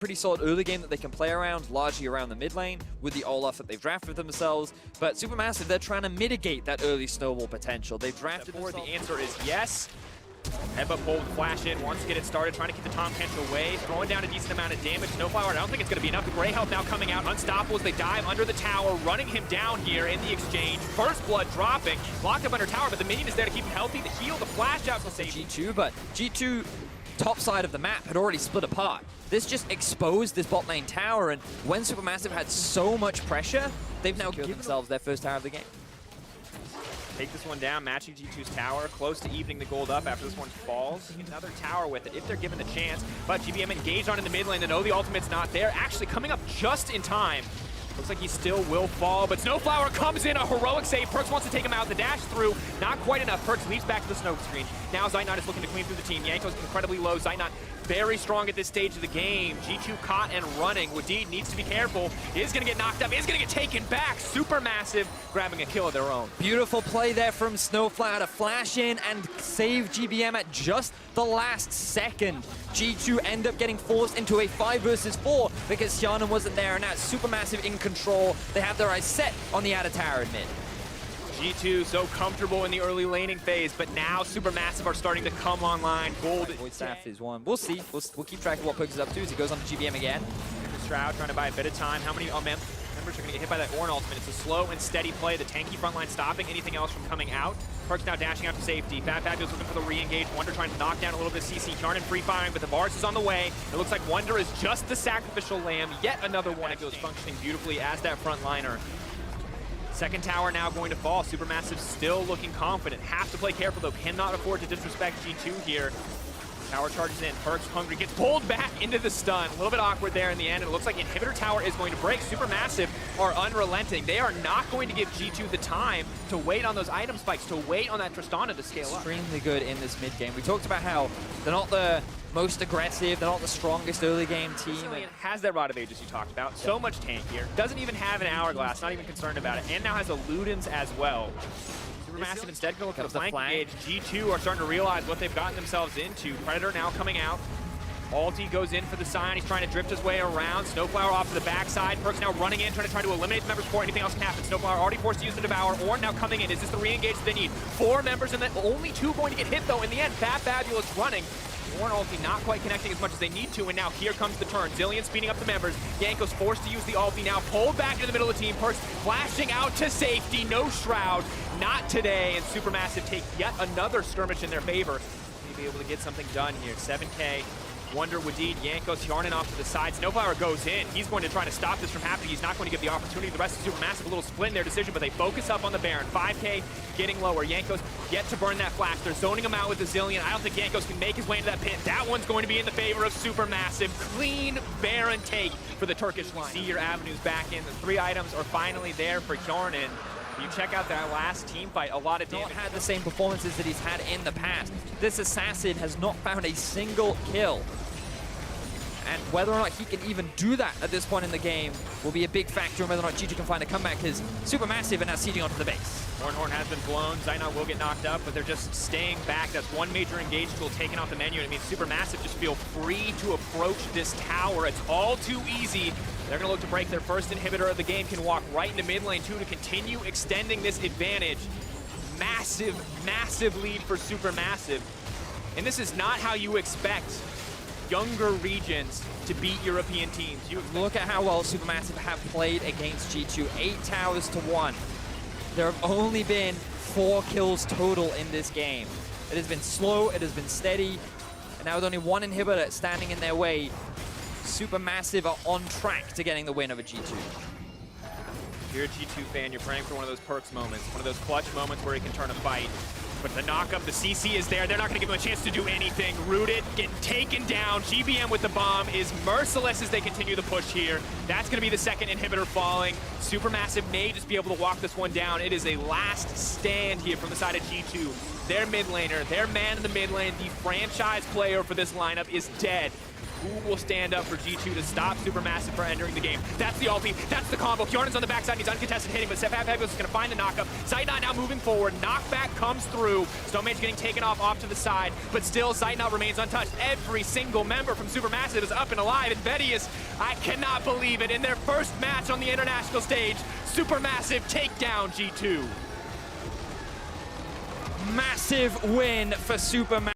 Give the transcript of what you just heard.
pretty solid early game that they can play around, largely around the mid lane, with the Olaf that they've drafted for themselves. But SuperMassive, they're trying to mitigate that early snowball potential. They've drafted The answer is yes. Headbutt pull, flash in, wants to get it started, trying to keep the Tom Kench away, throwing down a decent amount of damage. Snowflower, I don't think it's going to be enough. The Grey Health now coming out, unstoppable as they dive under the tower, running him down here in the exchange. First blood dropping, locked up under tower, but the minion is there to keep him healthy. The heal, the flash out to save G2, but G2 top side of the map had already split apart. This just exposed this bot lane tower, and when SuperMassive had so much pressure, they've now given themselves their first tower of the game. Take this one down, matching G2's tower, close to evening the gold up after this one falls. Another tower with it if they're given the chance, but GBM engaged on in the mid lane. They know the ultimate's not there, actually coming up just in time. Looks like he still will fall, but Snowflower comes in, a heroic save. Perkz wants to take him out, the dash through, not quite enough. Perkz leaps back to the snow screen. Now Zaynot is looking to clean through the team. Yanko's incredibly low. Zaynot very strong at this stage of the game. G2 caught and running. Wadid needs to be careful. Is going to get knocked up, is going to get taken back. SuperMassive grabbing a kill of their own. Beautiful play there from Snowflower to flash in and save GBM at just the last second. G2 end up getting forced into a 5 versus 4 because Hjarnan wasn't there, and now SuperMassive in control. They have their eyes set on the outer tower in mid. G2 so comfortable in the early laning phase, but now SuperMassive are starting to come online. Gold. Void Staff is one. We'll see. We'll keep track of what Perkz is up to as he goes on to GBM again. Shroud trying to buy a bit of time. How many members are going to get hit by that Ornn ultimate? It's a slow and steady play. The tanky front line stopping anything else from coming out. Perkz now dashing out to safety. Fabulous looking for the re-engage. Wonder trying to knock down a little bit of CC. Hjarnan free firing, but the Varus is on the way. It looks like Wonder is just the sacrificial lamb. Yet another one. It goes functioning beautifully as that front liner. Second tower now going to fall. SuperMassive still looking confident. Have to play careful though. Cannot afford to disrespect G2 here. Tower charges in. Perkz hungry, gets pulled back into the stun. A little bit awkward there in the end. And it looks like Inhibitor Tower is going to break. SuperMassive are unrelenting. They are not going to give G2 the time to wait on those item spikes, to wait on that Tristana to scale up. Extremely good in this mid game. We talked about how they're not the most aggressive, they're not the strongest early game team. It has that Rod of Ages you talked about. So much tank here. Doesn't even have an Hourglass, not even concerned about it. And now has a Ludens as well. SuperMassive instead going to look for the flank engage. G2 are starting to realize what they've gotten themselves into. Predator now coming out. Alti goes in for the sign. He's trying to drift his way around. Snowflower off to the backside. Perkz now running in, trying to eliminate the members before anything else can happen. Snowflower already forced to use the Devour. Ornn now coming in. Is this the re-engage that they need? 4 members and then only 2 going to get hit though in the end. Fabulous running. Ornn ulti not quite connecting as much as they need to, and now here comes the turn. Zillion speeding up the members. Yanko's forced to use the ulti now, pulled back into the middle of the team. Perkz flashing out to safety, no Shroud, not today, and SuperMassive take yet another skirmish in their favor. Maybe be able to get something done here. 7K. Wonder, Wadid, Yankos, Hjarnan off to the side. Snowflower goes in. He's going to try to stop this from happening. He's not going to give the opportunity. The rest of SuperMassive a little split in their decision, but they focus up on the Baron. 5K getting lower. Yankos yet to burn that flash. They're zoning him out with the Zillion. I don't think Yankos can make his way into that pit. That one's going to be in the favor of SuperMassive. Clean Baron take for the Turkish line. See your avenues back in. The 3 items are finally there for Hjarnan. You check out that last team fight, a lot of damage. Not had the same performances that he's had in the past. This assassin has not found a single kill. And whether or not he can even do that at this point in the game will be a big factor in whether or not G2 can find a comeback, because SuperMassive are now sieging onto the base. Horn has been blown. Zaynot will get knocked up, but they're just staying back. That's one major engage tool taken off the menu. It means SuperMassive just feel free to approach this tower. It's all too easy. They're going to look to break their first inhibitor of the game. Can walk right into mid lane too to continue extending this advantage. Massive, massive lead for SuperMassive. And this is not how you expect younger regions to beat European teams. You look at how well SuperMassive have played against G2. 8 towers to 1. There have only been 4 kills total in this game. It has been slow, it has been steady, and now with only 1 inhibitor standing in their way, SuperMassive are on track to getting the win over G2. If you're a G2 fan, you're praying for one of those Perkz moments, one of those clutch moments where he can turn a fight. But the knock-up, the CC is there. They're not going to give him a chance to do anything. Rooted, getting taken down. GBM with the bomb is merciless as they continue the push here. That's going to be the second inhibitor falling. SuperMassive may just be able to walk this one down. It is a last stand here from the side of G2. Their mid laner, their man in the mid lane, the franchise player for this lineup is dead. who will stand up for G2 to stop SuperMassive from entering the game. That's the ulti, that's the combo. Kjorn's on the backside, he's uncontested hitting, but Pegos is going to find the knockup. Zeitnot now moving forward, knockback comes through. Stonemage getting taken off to the side, but still Zeitnot remains untouched. Every single member from SuperMassive is up and alive, and Vedius, I cannot believe it. In their first match on the international stage, SuperMassive take down G2. Massive win for SuperMassive.